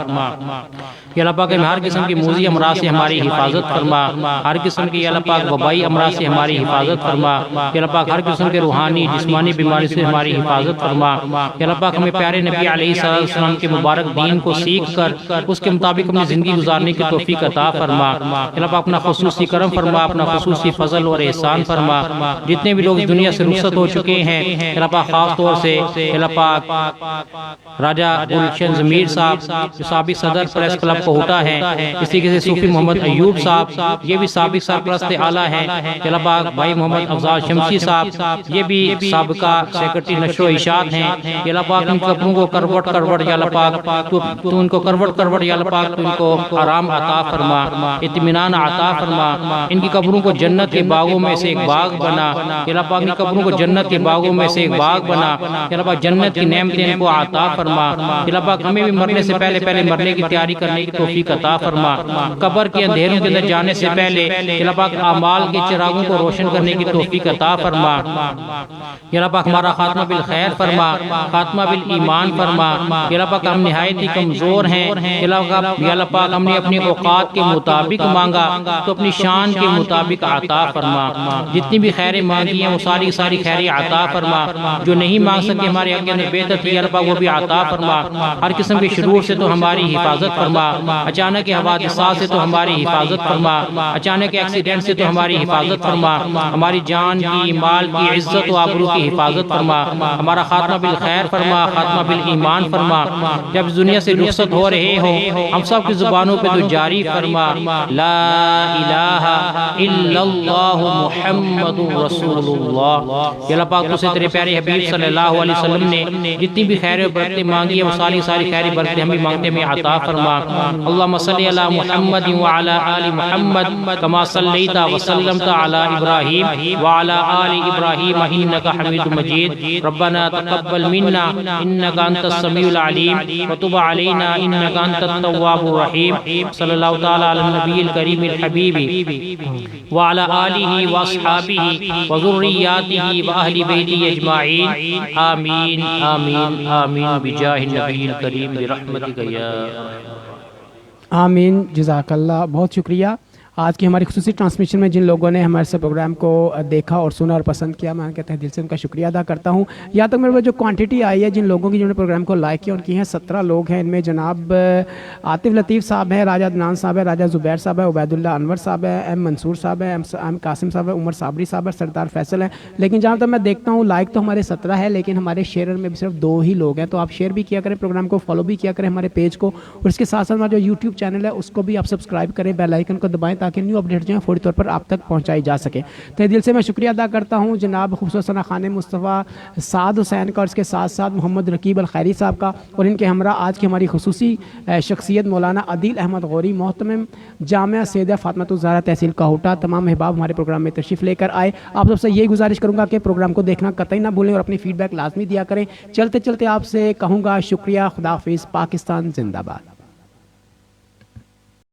یا اللہ پاک ہر قسم کی موذی امراض سے ہماری حفاظت فرما. ہر قسم کی یا اللہ پاک وبائی امراض سے ہماری حفاظت فرما. یا اللہ پاک ہر قسم کے روحانی جسمانی بیماری سے ہماری حفاظت فرما. یا اللہ پاک ہمیں پیارے نبی علیہ السلام کے مبارک دین کو سیکھ کر اس کے مطابق اپنی زندگی گزارنے کی توفیق عطا فرما. یا اللہ پاک اپنا خصوصی کرم فرما, اپنا خصوصی فضل اور احسان فرما. جتنے بھی لوگ اس دنیا سے رخصت ہو چکے ہیں یا اللہ پاک خاص طور سے یا اللہ پاک راجہ گلشن ضمیر صاحب جو سابق صدر پریس کلب کلب کوٹا ہے. اسی طریقے سے صوفی محمد ایوب صاحب یہ بھی سابق سرپرست اعلیٰ ہیں. کہ اللہ پاک بھائی محمد افضال شمسی صاحب یہ بھی سابقہ سیکرٹری نشر و اشاعت ہیں. کہ اللہ پاک ان قبروں کو کروٹ یا اللہ پاک تو ان کو کروٹ یا اللہ پاک تو ان کو آرام عطا فرما, اطمینان عطا فرما. ان کی قبروں کو جنت کے باغوں میں سے ایک باغ بنا. کہ اللہ پاک ان قبروں کو جنت کے باغوں میں سے ایک باغ بنا. کہ اللہ پاک جنت کی نعمتیں ان کو عطا فرما. کہ اللہ پاک ہمیں بھی مرنے سے پہلے مرنے کی تیاری کرنے کی توفیق عطا فرما. قبر کے اندھیروں کے اندر جانے سے پہلے کہ اللہ پاک اعمال کے چراغوں کو روشن کرنے کی توفیق عطا فرما. کہ اللہ پاک ہمارا خاتمہ بالخیر فرما, خاتمہ بالایمان فرما. کہ اللہ پاک ہم نہایت ہی کمزور ہیں. کہ اللہ پاک ہم نے اپنی اوقات کے مطابق مانگا تو اپنی شان کے مطابق عطا فرما. جتنی بھی خیریں مانگی ہیں وہ ساری خیریں عطا فرما. جو نہیں مانگ سکے ہمارے آگے نے بے تھی اللہ پاک وہ بھی عطا فرما. ہر قسم کے شرور سے تو ہماری حفاظت فرما. اچانک کے حوادثات سے تو ہماری حفاظت فرما. اچانک ایکسیڈنٹ سے تو ہماری حفاظت فرما. ہماری جان کی, مال کی, عزت و آبرو کی حفاظت فرما. ہمارا خاتمہ بالخیر فرما, خاتمہ بالایمان فرما. جب دنیا سے رخصت ہو رہے ہو ہم سب کی زبانوں پہ تو جاری فرما لا الہ الا اللہ محمد رسول اللہ. کہ اللہ پاک سے تیرے پیارے حبیب صلی اللہ علیہ وسلم نے جتنی بھی خیر و برکتیں مانگی ہیں وہ ساری خیر برکتیں ہمیں مانگتے میں عطا فرما. اللہم صلی علی محمد وعلی آل محمد کما صلیت وسلمت علی ابراہیم وعلی آل ابراہیم انک حمید مجید. ربنا تقبل منا انک انت السمیع العلیم وتب علینا انک انت التواب الرحیم. صلی اللہ تعالی علی النبی الکریم الحبیب وعلی آلہ واصحابہ وذریاتہ واہل بیتہ اجمعین. آمین آمین آمین بجاہ النبی الکریم برحمتک یا آمین. جزاک اللہ, بہت شکریہ. آج کی ہماری خصوصی ٹرانسمیشن میں جن لوگوں نے ہمارے سے پروگرام کو دیکھا اور سنا اور پسند کیا میں کہتے ہیں دل سے ان کا شکریہ ادا کرتا ہوں. یہاں تک میرے پاس جو کوانٹٹی آئی ہے جن لوگوں کی جنہوں نے پروگرام کو لائک کیا ان کی ہیں 17 لوگ ہیں. ان میں جناب عاطف لطیف صاحب ہیں, راجہ عدنان صاحب ہے, راجہ زبیر صاحب ہے, عبید اللہ انور صاحب ہے, ایم منصور صاحب ہے, ایم قاسم صاحب ہے, عمر صابری صاحب ہے, سردار فیصل ہے. لیکن جہاں تک میں دیکھتا ہوں لائک تو ہمارے 17 ہے لیکن ہمارے شیئر میں بھی صرف 2 ہی لوگ ہیں. تو آپ شیئر بھی کیا کریں, پروگرام کو فالو بھی کیا کریں ہمارے پیج کو, اور اس کے ساتھ ساتھ ہمارا جو یوٹیوب چینل ہے اس کو بھی آپ سبسکرائب کریں, بیل آئیکن کو دبائیں تاکہ نیو اپڈیٹ جو ہیں فوری طور پر آپ تک پہنچائی جا سکے. تو دل سے میں شکریہ ادا کرتا ہوں جناب خوبصورت ثنا خان مصطفیٰ سعد حسین کا اور اس کے ساتھ ساتھ محمد رقیب الخیری صاحب کا, اور ان کے ہمراہ آج کی ہماری خصوصی شخصیت مولانا عدیل احمد غوری محتمم جامعہ سیدہ فاطمہ الزہرا تحصیل کاہوٹہ. تمام احباب ہمارے پروگرام میں تشریف لے کر آئے. آپ سب سے یہی گزارش کروں گا کہ پروگرام کو دیکھنا قطعی نہ بھولیں اور اپنی فیڈ بیک لازمی دیا کریں. چلتے چلتے آپ سے کہوں گا شکریہ, خدا حافظ, پاکستان زندہ باد.